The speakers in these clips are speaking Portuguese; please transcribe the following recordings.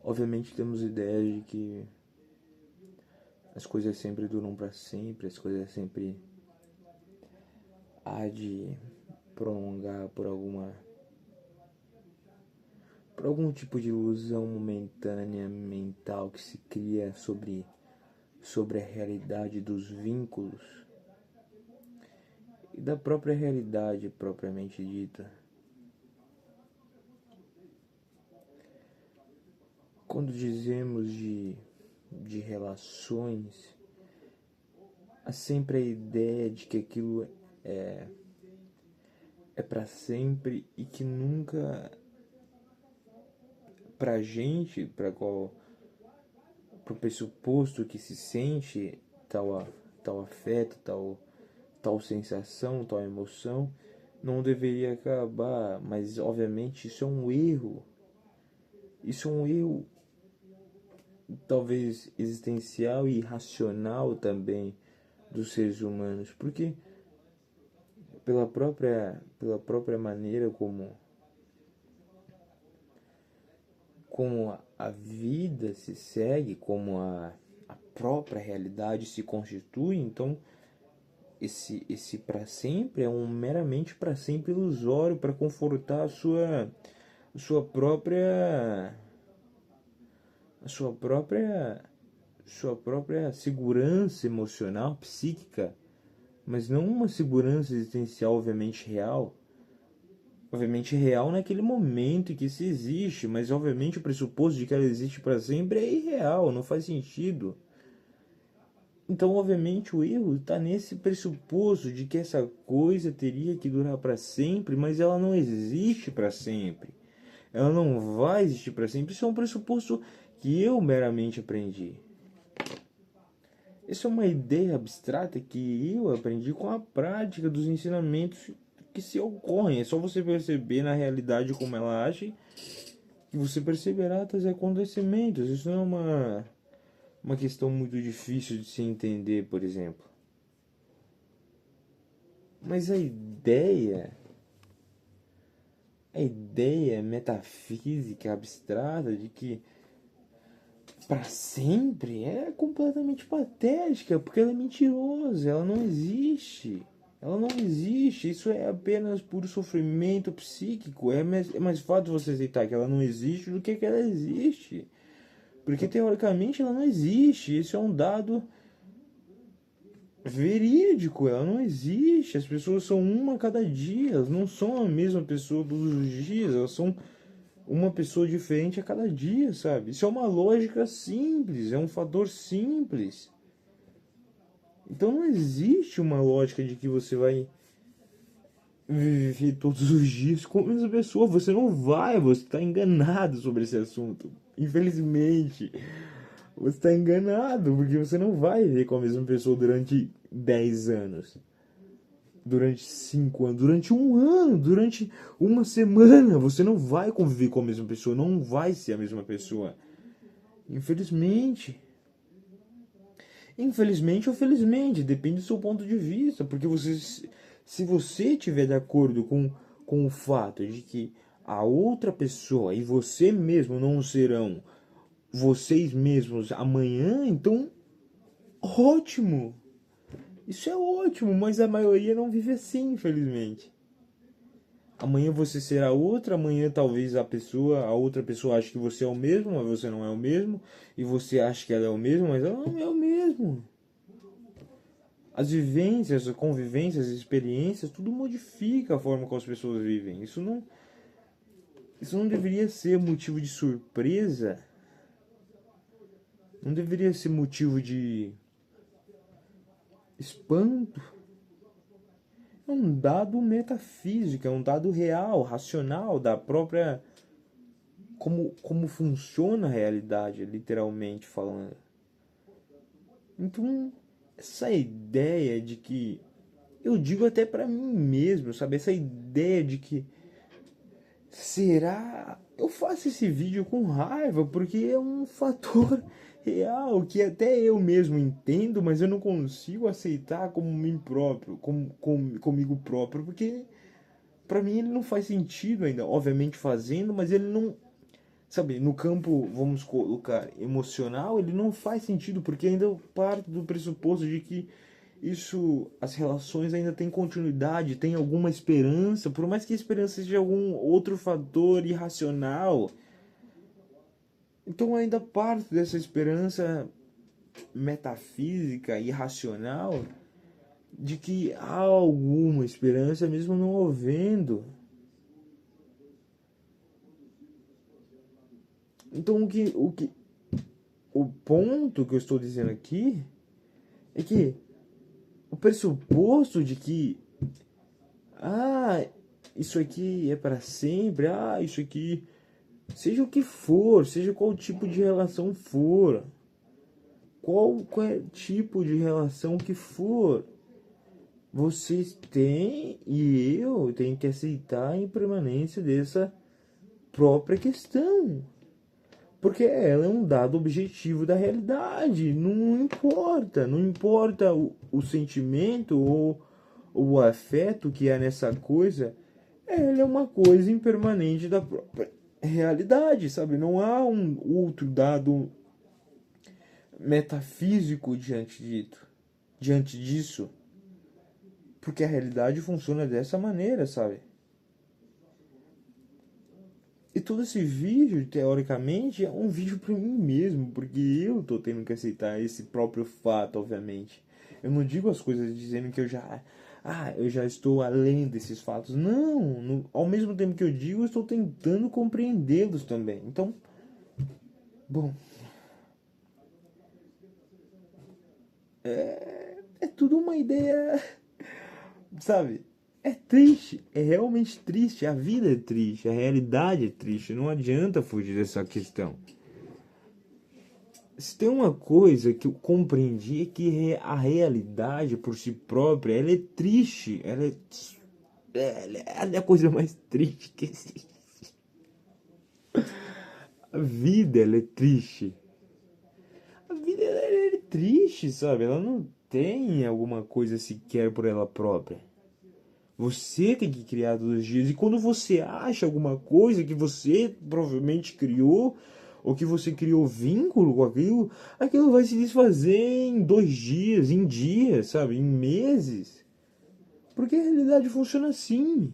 Obviamente temos ideia de que as coisas sempre duram para sempre, as coisas sempre há de prolongar por algum tipo de ilusão momentânea mental que se cria sobre a realidade dos vínculos e da própria realidade propriamente dita. Quando dizemos de relações, há sempre a ideia de que aquilo é para sempre e que nunca, pra gente, pro pressuposto que se sente tal afeto, tal sensação, tal emoção, não deveria acabar, mas obviamente isso é um erro. Isso é um erro talvez existencial e racional também dos seres humanos, porque pela própria maneira como a vida se segue, como a própria realidade se constitui, então esse para sempre é um meramente para sempre ilusório para confortar a sua própria a sua própria segurança emocional, psíquica, mas não uma segurança existencial obviamente real. Obviamente real naquele momento em que se existe, mas obviamente o pressuposto de que ela existe para sempre é irreal, não faz sentido. Então, obviamente, o erro está nesse pressuposto de que essa coisa teria que durar para sempre, mas ela não existe para sempre. Ela não vai existir para sempre. Isso é um pressuposto que eu meramente aprendi. Isso é uma ideia abstrata que eu aprendi com a prática dos ensinamentos que se ocorrem. É só você perceber na realidade como ela age que você perceberá tais acontecimentos. Isso não é uma questão muito difícil de se entender, por exemplo. Mas a ideia metafísica abstrata de que para sempre é completamente patética, porque ela é mentirosa, ela não existe. Ela não existe, isso é apenas puro sofrimento psíquico. É mais fácil você aceitar que ela não existe do que ela existe. Porque teoricamente ela não existe, isso é um dado verídico, ela não existe. As pessoas são uma a cada dia, elas não são a mesma pessoa todos os dias, elas são uma pessoa diferente a cada dia, sabe? Isso é uma lógica simples, é um fator simples. Então não existe uma lógica de que você vai viver todos os dias com a mesma pessoa. Você não vai, você está enganado sobre esse assunto. Infelizmente, você está enganado, porque você não vai viver com a mesma pessoa durante 10 anos. Durante 5 anos, durante um ano, durante uma semana, você não vai conviver com a mesma pessoa, não vai ser a mesma pessoa. Infelizmente. Infelizmente ou felizmente, depende do seu ponto de vista, porque se você estiver de acordo com o fato de que a outra pessoa e você mesmo não serão vocês mesmos amanhã, então ótimo. Isso é ótimo, mas a maioria não vive assim, infelizmente. Amanhã você será outra, amanhã talvez a outra pessoa ache que você é o mesmo, mas você não é o mesmo, e você acha que ela é o mesmo, mas ela não é o mesmo. As vivências, as convivências, as experiências, tudo modifica a forma como as pessoas vivem. Isso não deveria ser motivo de surpresa, não deveria ser motivo de espanto. É um dado metafísico, é um dado real, racional, da própria. Como funciona a realidade, literalmente falando. Então, essa ideia de que. Eu digo até pra mim mesmo, sabe? Essa ideia de que. Será? Eu faço esse vídeo com raiva porque é um fator real que até eu mesmo entendo, mas eu não consigo aceitar como mim próprio, comigo próprio, porque pra mim ele não faz sentido ainda, obviamente fazendo, mas ele não, sabe, no campo, vamos colocar, emocional, ele não faz sentido, porque ainda parte do pressuposto de que isso, as relações ainda têm continuidade, tem alguma esperança, por mais que a esperança seja algum outro fator irracional. Então ainda parte dessa esperança metafísica, irracional, de que há alguma esperança mesmo não havendo. Então o ponto que eu estou dizendo aqui é que o pressuposto de que isso aqui é para sempre, isso aqui, seja o que for, seja qual tipo de relação for, qualquer tipo de relação que for, vocês têm e eu tenho que aceitar a impermanência dessa própria questão. Porque ela é um dado objetivo da realidade. Não importa o sentimento ou o afeto que há nessa coisa, ela é uma coisa impermanente da própria realidade, sabe? Não há um outro dado metafísico diante disso. Porque a realidade funciona dessa maneira, sabe? E todo esse vídeo, teoricamente, é um vídeo pra mim mesmo, porque eu tô tendo que aceitar esse próprio fato, obviamente. Eu não digo as coisas dizendo que eu já estou além desses fatos. Não, ao mesmo tempo que eu digo, eu estou tentando compreendê-los também. Então, bom, é tudo uma ideia, sabe? É triste, é realmente triste, a vida é triste, a realidade é triste, não adianta fugir dessa questão. Se tem uma coisa que eu compreendi é que a realidade por si própria, ela é triste, ela é a coisa mais triste que existe. A vida, ela é triste. A vida, ela é triste, sabe? Ela não tem alguma coisa sequer por ela própria. Você tem que criar todos os dias. E quando você acha alguma coisa que você provavelmente criou, ou que você criou vínculo com aquilo, aquilo vai se desfazer em 2 dias, em dias, sabe? Em meses. Porque a realidade funciona assim.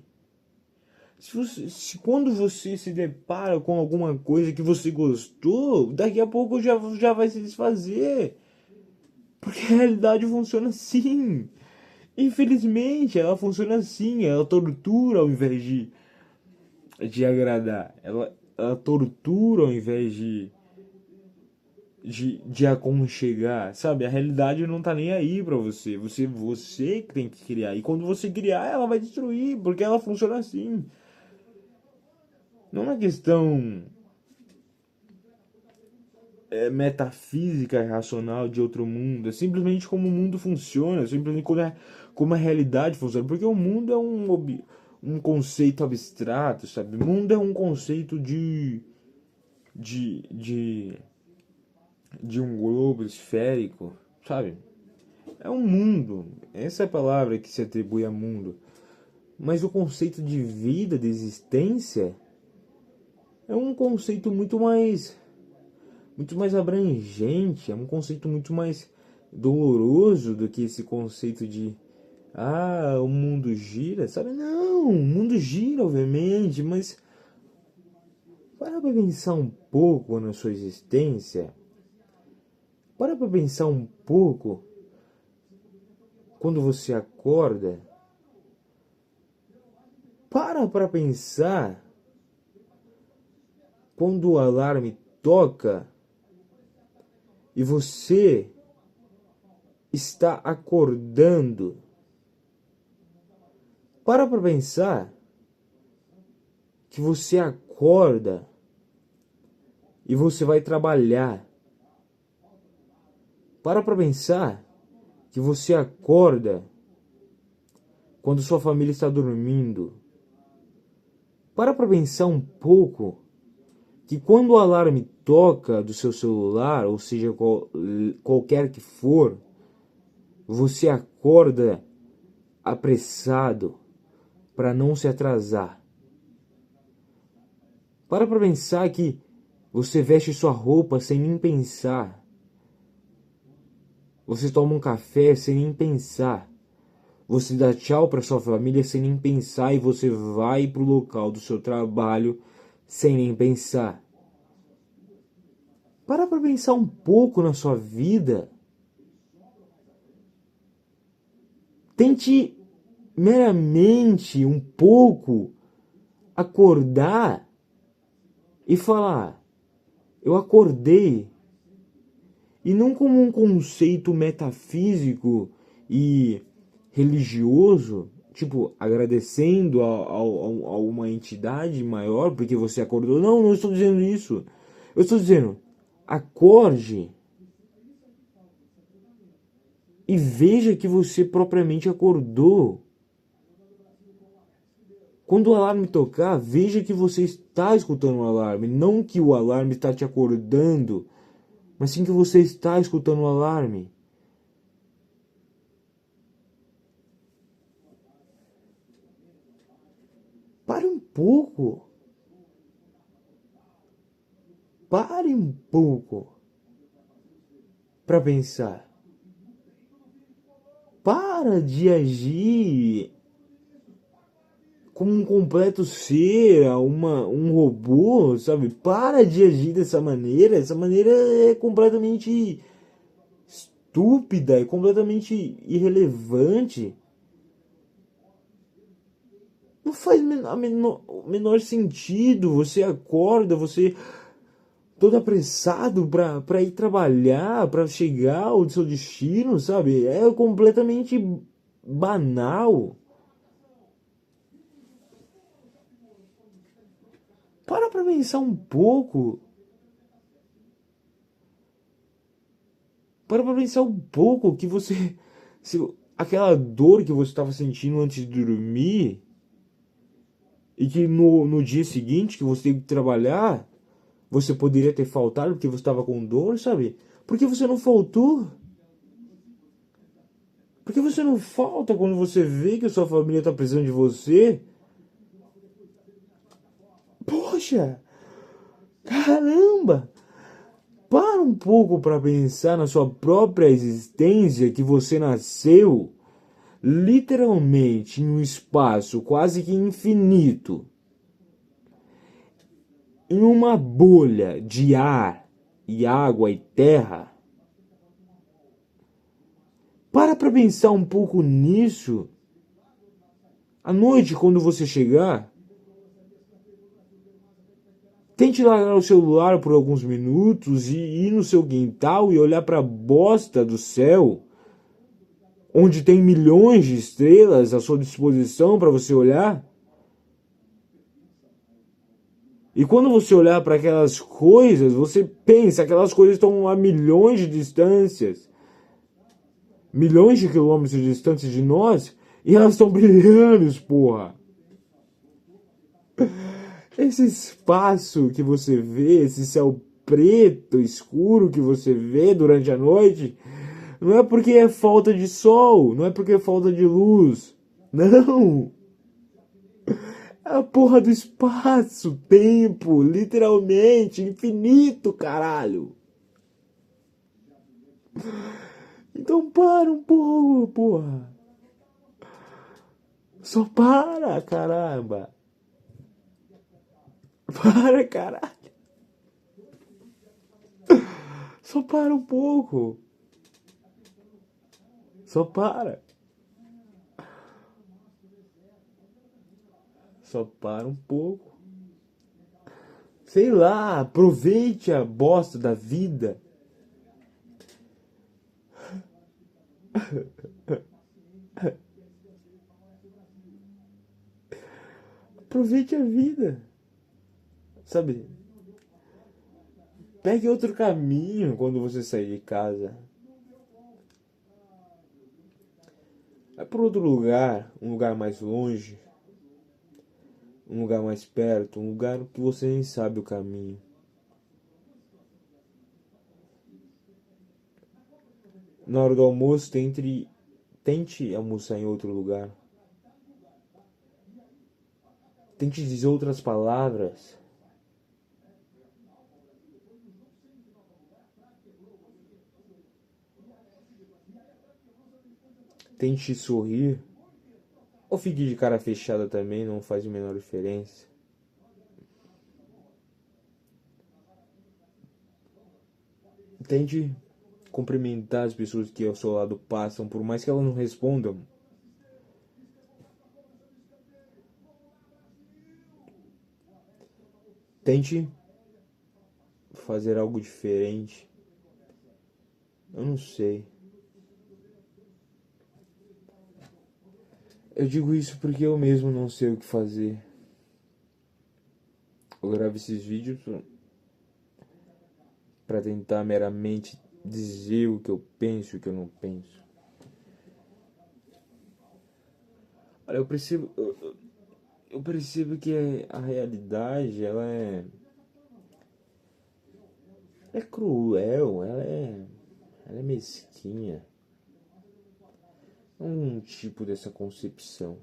Se quando você se depara com alguma coisa que você gostou, daqui a pouco já vai se desfazer. Porque a realidade funciona assim. Infelizmente, ela funciona assim, ela tortura ao invés de agradar. Ela tortura ao invés de aconchegar, sabe? A realidade não tá nem aí pra você. Você que tem que criar. E quando você criar, ela vai destruir, porque ela funciona assim. Não é uma questão metafísica, racional de outro mundo. É simplesmente como o mundo funciona, simplesmente como a realidade funciona. Porque o mundo é um conceito abstrato, sabe? O mundo é um conceito de, de, de um globo esférico, sabe? É um mundo. Essa é a palavra que se atribui a mundo. Mas o conceito de vida, de existência, é um conceito muito mais abrangente, é um conceito muito mais doloroso do que esse conceito de o mundo gira, sabe? Não, o mundo gira, obviamente, mas para pra pensar um pouco na sua existência. Para pra pensar um pouco quando você acorda. Para pensar quando o alarme toca e você está acordando. Para pensar que você acorda e você vai trabalhar. Para pensar que você acorda quando sua família está dormindo. Para pensar um pouco que quando o alarme toca do seu celular, ou seja, qualquer que for, você acorda apressado para não se atrasar. Para pensar que Você veste sua roupa sem nem pensar. Você toma um café sem nem pensar. Você dá tchau para sua família sem nem pensar e você vai para o local do seu trabalho sem nem pensar. Para pensar um pouco na sua vida. Tente meramente um pouco acordar e falar: eu acordei. E não como um conceito metafísico e religioso, tipo, agradecendo a uma entidade maior porque você acordou. Não, não estou dizendo isso. Eu estou dizendo, acorde e veja que você propriamente acordou. Quando o alarme tocar, veja que você está escutando o alarme, não que o alarme está te acordando, mas sim que você está escutando o alarme. Pare um pouco. Pare um pouco para pensar. Para de agir como um completo ser, um robô, sabe? Para de agir dessa maneira. Essa maneira é completamente estúpida, é completamente irrelevante. Não faz o menor sentido. Você acorda, você todo apressado para ir trabalhar, para chegar ao seu destino, sabe? É completamente banal. Para pensar um pouco. Para pensar um pouco que você. Se, aquela dor que você estava sentindo antes de dormir. E que no dia seguinte que você tem que trabalhar. Você poderia ter faltado porque você estava com dor, sabe? Por que você não faltou? Por que você não falta quando você vê que a sua família está precisando de você? Poxa! Caramba! Para um pouco para pensar na sua própria existência, que você nasceu literalmente em um espaço quase que infinito, em uma bolha de ar e água e terra. Para pensar um pouco nisso. À noite, quando você chegar, tente largar o celular por alguns minutos e ir no seu quintal e olhar para a bosta do céu, onde tem milhões de estrelas à sua disposição para você olhar. E quando você olhar para aquelas coisas, você pensa, aquelas coisas estão a milhões de distâncias, milhões de quilômetros distantes de nós, e elas estão brilhando, porra. Esse espaço que você vê, esse céu preto, escuro que você vê durante a noite, não é porque é falta de sol, não é porque é falta de luz. Não! É a porra do espaço, tempo, literalmente, infinito, caralho. Então para um pouco, porra. Só para, caramba. Para, caralho. Só para um pouco. Só para. Só para um pouco. Sei lá, aproveite a bosta da vida. Aproveite a vida. Sabe? Pegue outro caminho quando você sair de casa. Vai para outro lugar, um lugar mais longe, um lugar mais perto, um lugar que você nem sabe o caminho. Na hora do almoço, tente almoçar em outro lugar. Tente dizer outras palavras. Tente sorrir. Ou fique de cara fechada também, não faz a menor diferença. Tente cumprimentar as pessoas que ao seu lado passam, por mais que elas não respondam. Tente fazer algo diferente. Eu não sei. Eu digo isso porque eu mesmo não sei o que fazer. Eu gravo esses vídeos para tentar meramente dizer o que eu penso e o que eu não penso. Olha, eu percebo que a realidade, ela é cruel, ela é mesquinha. Um tipo dessa concepção.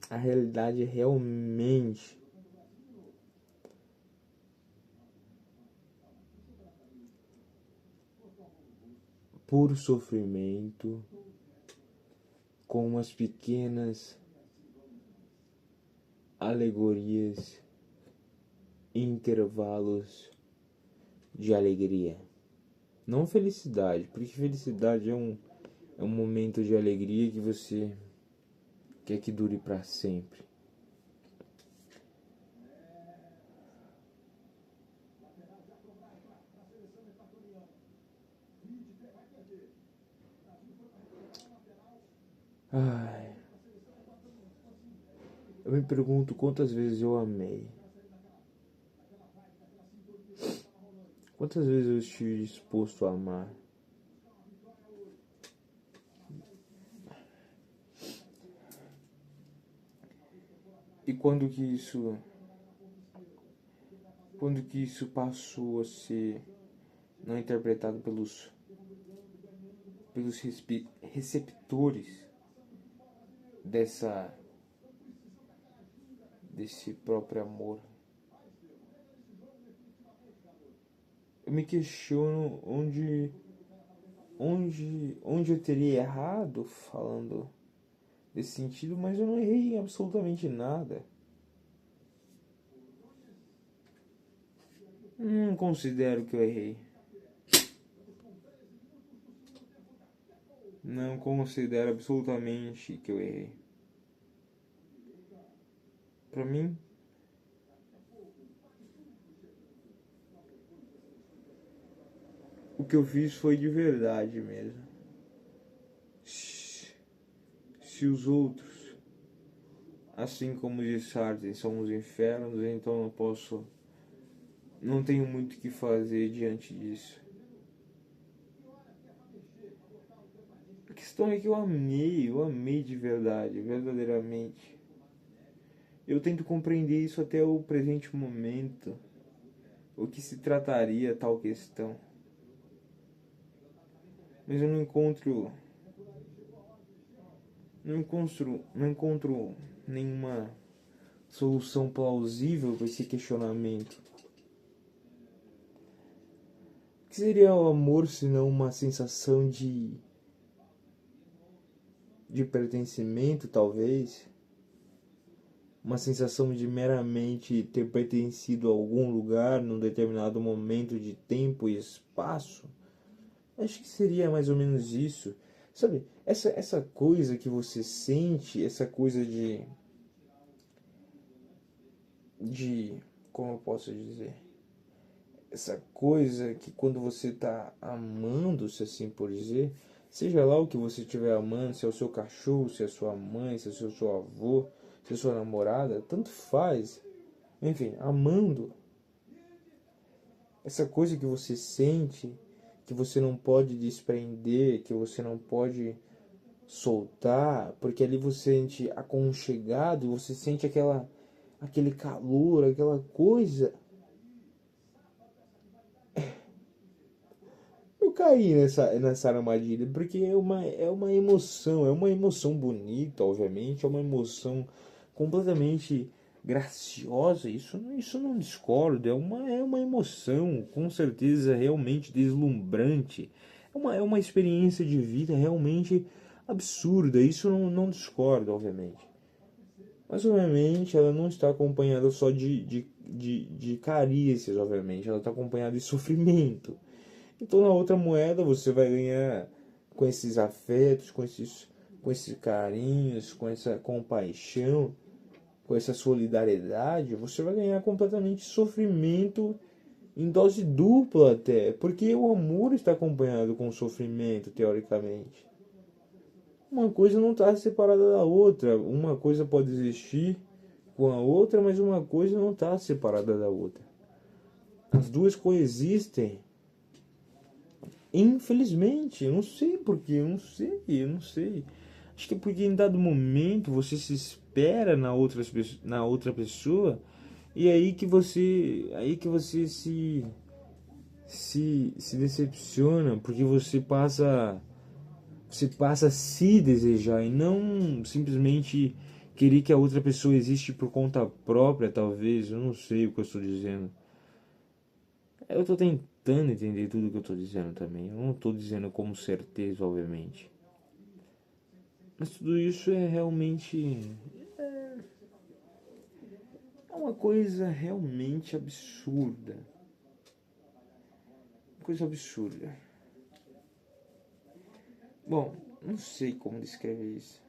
A realidade é realmente puro sofrimento, com umas pequenas alegorias e intervalos de alegria. Não felicidade, porque felicidade é um momento de alegria que você quer que dure para sempre. Ai, eu me pergunto quantas vezes eu amei. Quantas vezes eu estive disposto a amar. E quando que isso passou a ser não interpretado pelos receptores desse próprio amor. Eu me questiono onde eu teria errado falando desse sentido, mas eu não errei em absolutamente nada. Não considero que eu errei. Não considero absolutamente que eu errei. Pra mim, o que eu fiz foi de verdade mesmo. Se os outros, assim como diz Sartre, são os infernos, então não tenho muito o que fazer diante disso. A questão é que eu amei de verdade, verdadeiramente. Eu tento compreender isso até o presente momento, o que se trataria tal questão. Mas eu não encontro nenhuma solução plausível para esse questionamento. O que seria o amor se não uma sensação de pertencimento, talvez? Uma sensação de meramente ter pertencido a algum lugar num determinado momento de tempo e espaço? Acho que seria mais ou menos isso. Sabe, essa coisa que você sente, essa coisa como eu posso dizer? Essa coisa que quando você está amando, se assim por dizer, seja lá o que você estiver amando, se é o seu cachorro, se é a sua mãe, se é o seu avô, se é a sua namorada, tanto faz. Enfim, amando, essa coisa que você sente, que você não pode desprender, que você não pode soltar, porque ali você sente aconchegado, você sente aquele calor, aquela coisa. Eu caí nessa armadilha, porque é uma emoção bonita, obviamente, é uma emoção completamente graciosa, isso não discordo, é uma emoção, com certeza, realmente deslumbrante. É uma experiência de vida realmente absurda, isso não discordo, obviamente. Mas, obviamente, ela não está acompanhada só de carícias, obviamente, ela está acompanhada de sofrimento. Então, na outra moeda, você vai ganhar com esses afetos, com esses carinhos, com essa compaixão, com essa solidariedade, você vai ganhar completamente sofrimento em dose dupla até, porque o amor está acompanhado com o sofrimento, teoricamente. Uma coisa não está separada da outra, uma coisa pode existir com a outra, mas uma coisa não está separada da outra. As duas coexistem. Infelizmente, eu não sei porquê, eu não sei. Acho que é porque em dado momento você se espera na outra pessoa e aí que você se decepciona, porque você passa a se desejar e não simplesmente querer que a outra pessoa existe por conta própria, talvez, eu não sei o que eu estou dizendo. Eu estou tentando entender tudo o que eu estou dizendo também. Eu não estou dizendo como certeza, obviamente. Mas tudo isso é realmente. É uma coisa realmente absurda. Uma coisa absurda. Bom, não sei como descrever isso.